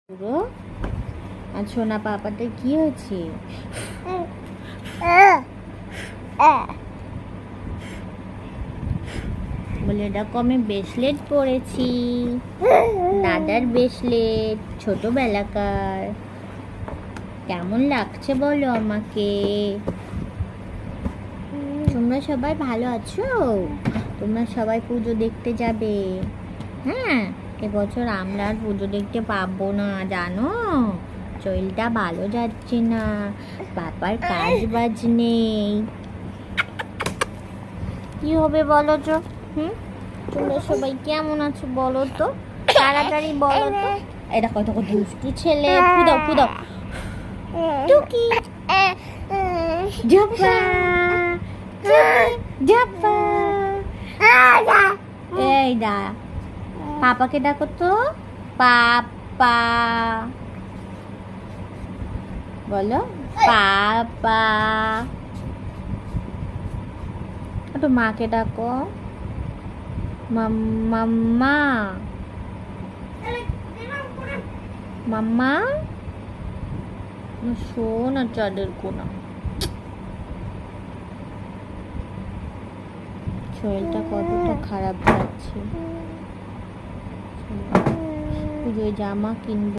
পুরো আর সোনা পাপাটার কি হয়েছে? বলে দেখো আমি ব্রেসলেট পরেছি, দাদার ব্রেসলেট, ছোটবেলাকার। কেমন লাগছে বলো আমাকে? তোমরা সবাই ভালো আছো? তোমরা সবাই পুজো দেখতে যাবে? হ্যাঁ, এবছর আমরা আর পুজো দেখতে পাবো না, জানো? শরীরটা ভালো যাচ্ছে না, পাপার কাজ বাজ নেই। কি হবে বলো তো? তোমরা সবাই কেমন আছো বলো তো, তাড়াতাড়ি বলো তো। এটা কত দুষ্টু ছেলে। ফুদাও ফুদাও টুকি জাপা জাপা। এই দা, পাপাকে ডাকো তো, পাপা বলো, পাপা। একটু মাকে ডাকো, মাম্মা মাম্মা। শোন আর চাঁদের কোনা, শরীরটা কতটা খারাপ যাচ্ছে। পুজোয় জামা কিনবো।